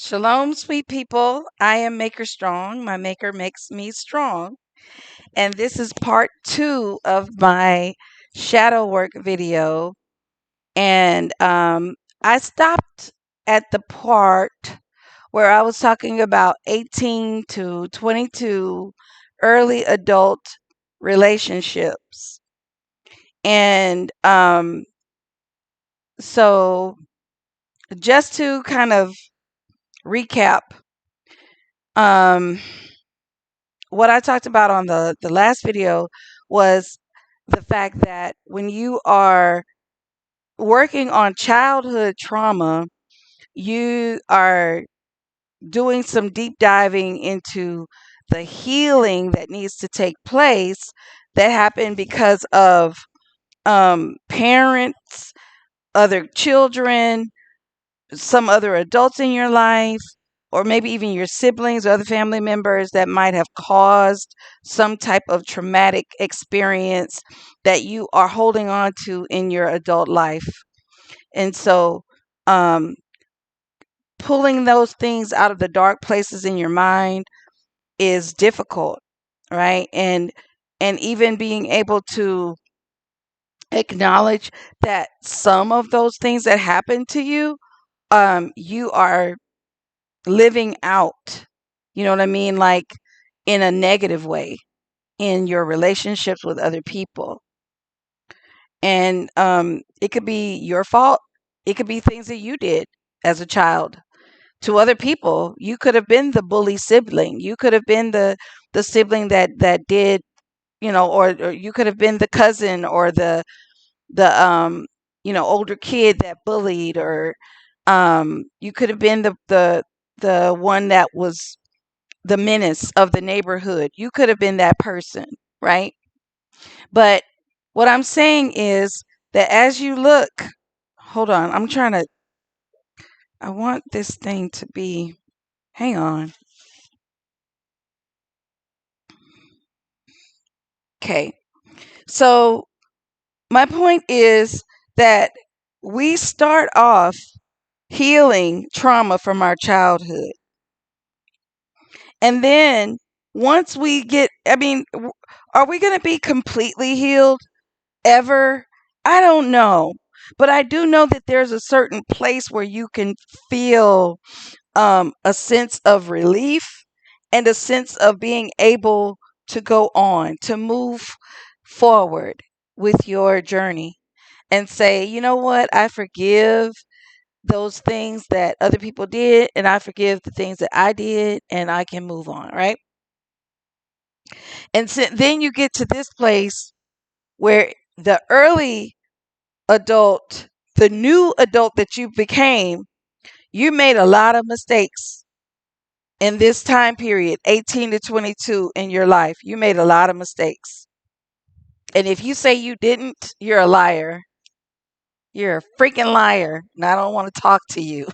Shalom, sweet people. I am Maker Strong. My Maker makes me strong. And this is part 2 of my shadow work video. And I stopped at the part where I was talking about 18 to 22 early adult relationships. And so, just to kind of recap, um, what I talked about on the last video was the fact that when you are working on childhood trauma, you are doing some deep diving into the healing that needs to take place that happened because of parents, other children, some other adults in your life, or maybe even your siblings or other family members that might have caused some type of traumatic experience that you are holding on to in your adult life. And so, um, pulling those things out of the dark places in your mind is difficult, right? And even being able to acknowledge that some of those things that happen to you, you are living out, you know what I mean? Like in a negative way in your relationships with other people. And it could be your fault. It could be things that you did as a child to other people. You could have been the bully sibling. You could have been the sibling that did, or you could have been the cousin or the older kid that bullied, or you could have been the one that was the menace of the neighborhood. You could have been that person, right? But what I'm saying is that as you look, hold on, I want this thing to be, hang on. Okay. So my point is that we start off healing trauma from our childhood. And then once we get, are we going to be completely healed ever? I don't know. But I do know that there's a certain place where you can feel a sense of relief and a sense of being able to go on, to move forward with your journey and say, you know what, I forgive those things that other people did, and I forgive the things that I did, and I can move on, right? And so then you get to this place where the early adult, the new adult that you became, you made a lot of mistakes in this time period, 18 to 22 in your life. You made a lot of mistakes. And if you say you didn't, you're a liar. You're a freaking liar. And I don't want to talk to you.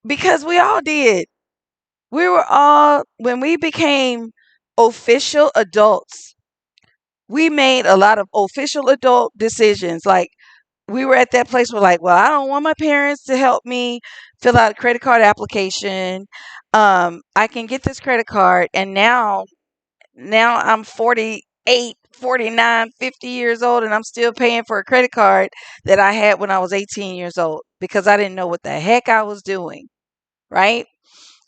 Because we all did. We were all, when we became official adults, we made a lot of official adult decisions. Like, we were at that place where, like, well, I don't want my parents to help me fill out a credit card application. I can get this credit card. And now I'm 48, 49, 50 years old, and I'm still paying for a credit card that I had when I was 18 years old because I didn't know what the heck I was doing, right?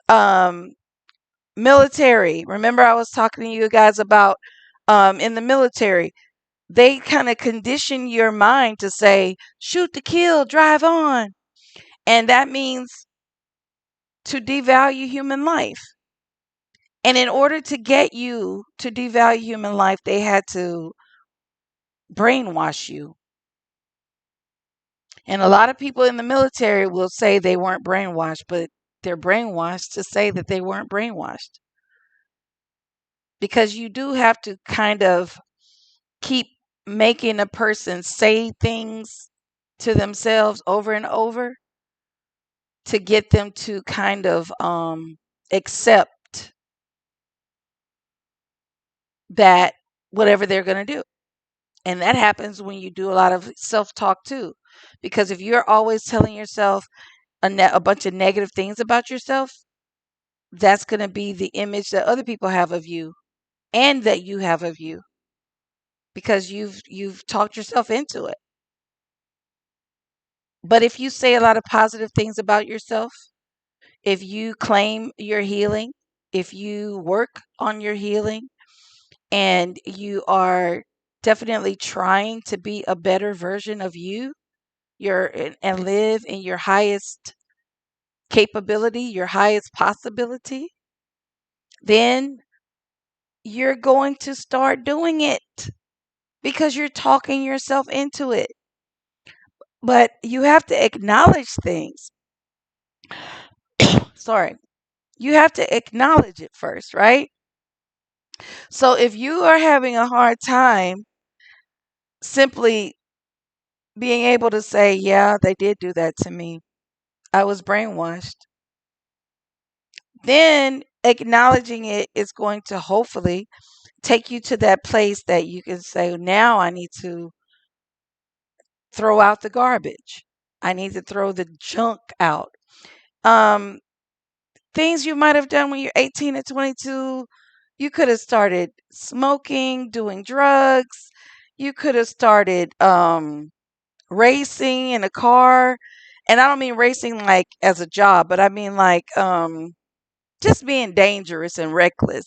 Um, Military. Remember, I was talking to you guys about in the military, they kind of condition your mind to say, shoot to kill, drive on. And that means to devalue human life. And in order to get you to devalue human life, they had to brainwash you. And a lot of people in the military will say they weren't brainwashed, but they're brainwashed to say that they weren't brainwashed. Because you do have to kind of keep making a person say things to themselves over and over to get them to kind of accept that whatever they're going to do. And that happens when you do a lot of self-talk too. Because if you're always telling yourself, a bunch of negative things about yourself, that's going to be the image that other people have of you and that you have of you because you've talked yourself into it. But if you say a lot of positive things about yourself, if you claim your healing, if you work on your healing, and you are definitely trying to be a better version of you, and live in your highest capability, your highest possibility, then you're going to start doing it because you're talking yourself into it. But you have to acknowledge things. Sorry. You have to acknowledge it first, right? So if you are having a hard time simply being able to say, yeah, they did do that to me, I was brainwashed, then acknowledging it is going to hopefully take you to that place that you can say, now I need to throw out the garbage. I need to throw the junk out. Um, Things you might have done when you're 18 and 22, you could have started smoking, doing drugs. You could have started racing in a car. And I don't mean racing like as a job, but I mean like just being dangerous and reckless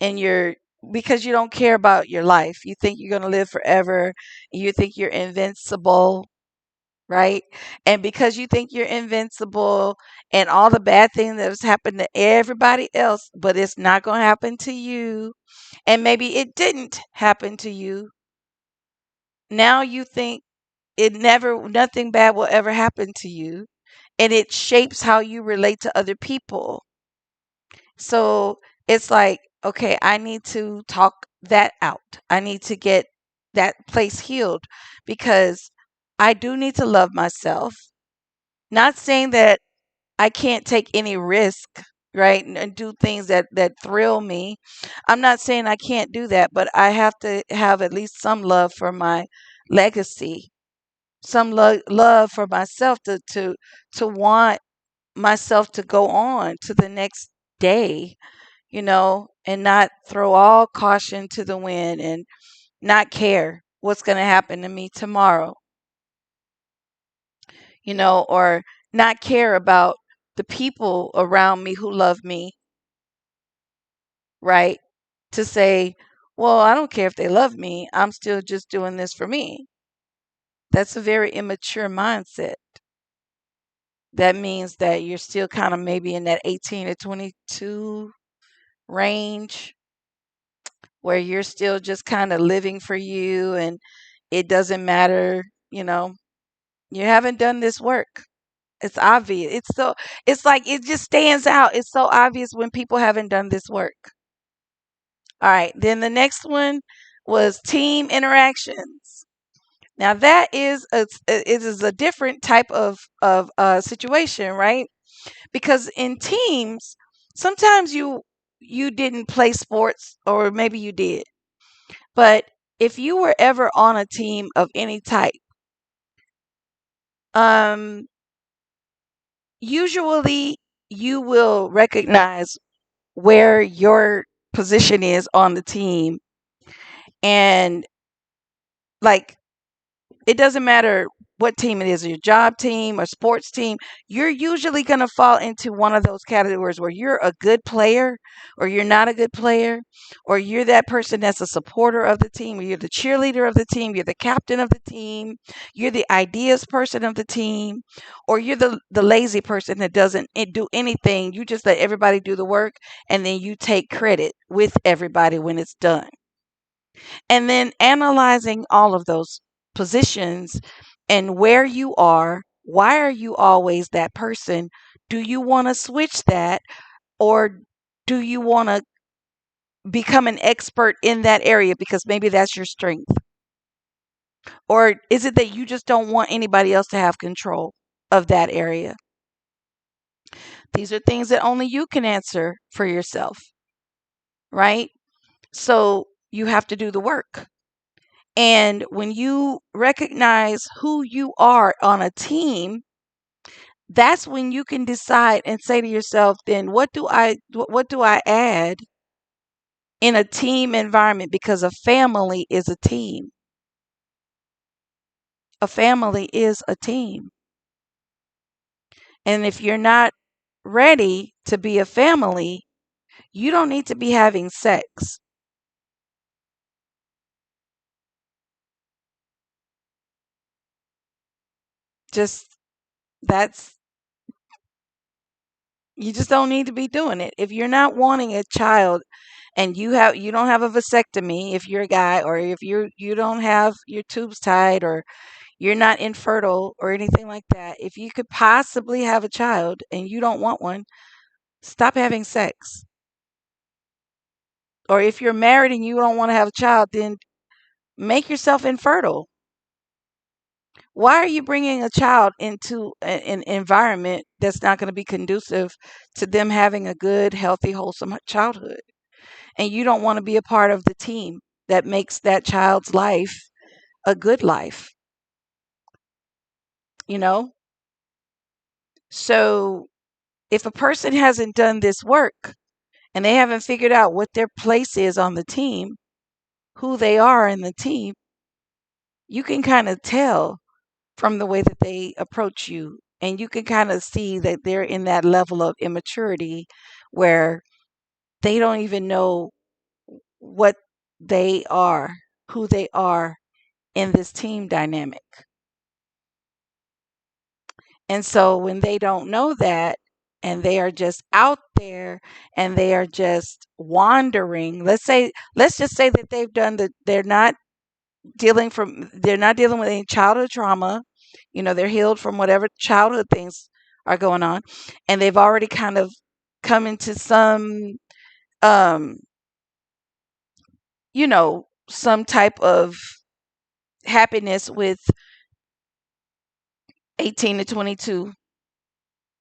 in your because you don't care about your life. You think you're going to live forever. And you think you're invincible, right? And because you think you're invincible and all the bad things that has happened to everybody else, but it's not going to happen to you, and maybe it didn't happen to you, now you think nothing bad will ever happen to you, and it shapes how you relate to other people. So it's like, okay, I need to talk that out. I need to get that place healed because I do need to love myself. Not saying that I can't take any risk, right? And do things that thrill me. I'm not saying I can't do that, but I have to have at least some love for my legacy, some love for myself to want myself to go on to the next day, and not throw all caution to the wind and not care what's going to happen to me tomorrow, or not care about the people around me who love me, right? To say, well, I don't care if they love me. I'm still just doing this for me. That's a very immature mindset. That means that you're still kind of maybe in that 18 to 22 range where you're still just kind of living for you and it doesn't matter, you haven't done this work. It's obvious. It's like it just stands out. It's so obvious when people haven't done this work. All right. Then the next one was team interactions. Now that is it is a different type of situation, right? Because in teams, sometimes you didn't play sports, or maybe you did. But if you were ever on a team of any type, um, usually you will recognize where your position is on the team, and like it doesn't matter what team it is, your job team or sports team, you're usually going to fall into one of those categories where you're a good player or you're not a good player, or you're that person that's a supporter of the team, or you're the cheerleader of the team, you're the captain of the team, you're the ideas person of the team, or you're the lazy person that doesn't do anything. You just let everybody do the work and then you take credit with everybody when it's done. And then analyzing all of those positions and where you are, why are you always that person? Do you want to switch that, or do you want to become an expert in that area because maybe that's your strength? Or is it that you just don't want anybody else to have control of that area? These are things that only you can answer for yourself, right? So you have to do the work. And when you recognize who you are on a team, That's when you can decide and say to yourself, then what do I add in a team environment, because a family is a team. A family is a team. And if you're not ready to be a family, you don't need to be having sex. Just that's you just don't need to be doing it. If you're not wanting a child and you don't have a vasectomy if you're a guy, or if you don't have your tubes tied, or you're not infertile or anything like that, if you could possibly have a child and you don't want one, stop having sex. Or if you're married and you don't want to have a child, then make yourself infertile. Why are you bringing a child into an environment that's not going to be conducive to them having a good, healthy, wholesome childhood? And you don't want to be a part of the team that makes that child's life a good life, you know? So if a person hasn't done this work and they haven't figured out what their place is on the team, who they are in the team, you can kind of tell from the way that they approach you. And you can kind of see that they're in that level of immaturity where they don't even know what they are, who they are in this team dynamic. And so when they don't know that, and they are just out there and they are just wandering, let's just say that they're not dealing with any childhood trauma. They're healed from whatever childhood things are going on, and they've already kind of come into um some type of happiness with 18 to 22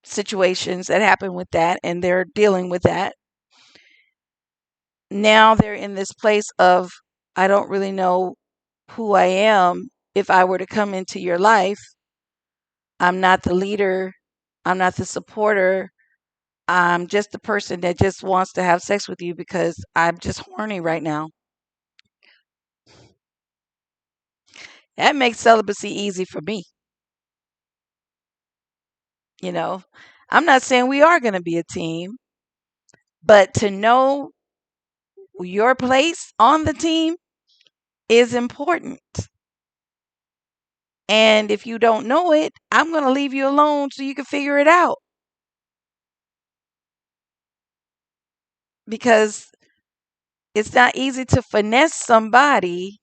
situations that happen with that, and they're dealing with that. Now they're in this place of, I don't really know who I am. If I were to come into your life, I'm not the leader, I'm not the supporter, I'm just the person that just wants to have sex with you because I'm just horny right now. That makes celibacy easy for me. you know I'm not saying we are going to be a team, but to know your place on the team is important. And if you don't know it, I'm going to leave you alone so you can figure it out, because it's not easy to finesse somebody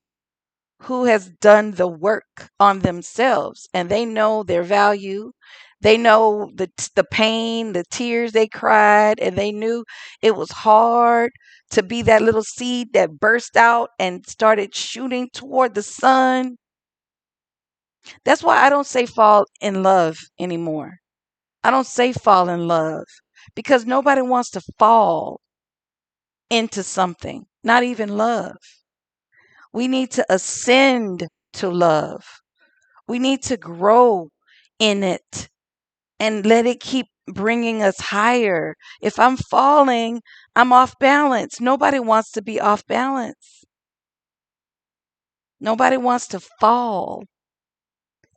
who has done the work on themselves and they know their value. They know the pain, the tears they cried, and they knew it was hard to be that little seed that burst out and started shooting toward the sun. That's why I don't say fall in love anymore. I don't say fall in love, because nobody wants to fall into something, not even love. We need to ascend to love. We need to grow in it and let it keep bringing us higher. If I'm falling, I'm off balance. Nobody wants to be off balance. Nobody wants to fall.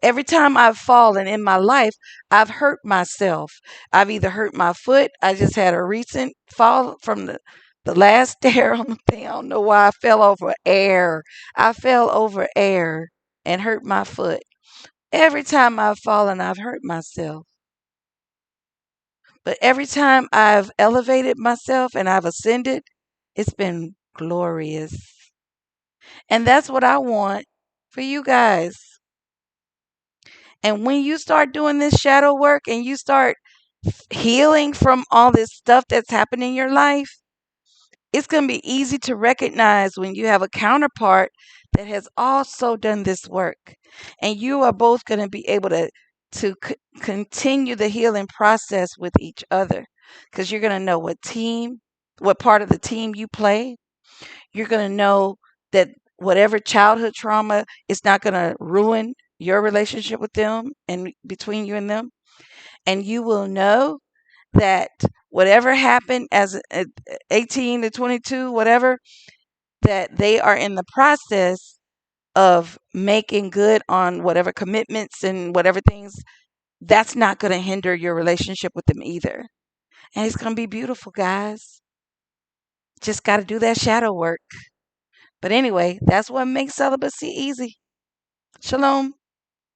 Every time I've fallen in my life, I've hurt myself. I've either hurt my foot. I just had a recent fall from the last stair on the thing. I don't know why I fell over air. I fell over air and hurt my foot. Every time I've fallen, I've hurt myself. But every time I've elevated myself and I've ascended, it's been glorious. And that's what I want for you guys. And when you start doing this shadow work and you start healing from all this stuff that's happened in your life, it's going to be easy to recognize when you have a counterpart that has also done this work. And you are both going to be able to continue the healing process with each other, because you're going to know what part of the team you play. You're going to know that whatever childhood trauma is not going to ruin your relationship with them and between you and them. And you will know that whatever happened as 18 to 22, whatever, that they are in the process of making good on whatever commitments and whatever things. That's not going to hinder your relationship with them either. And it's going to be beautiful, guys. Just got to do that shadow work. But anyway, that's what makes celibacy easy. Shalom.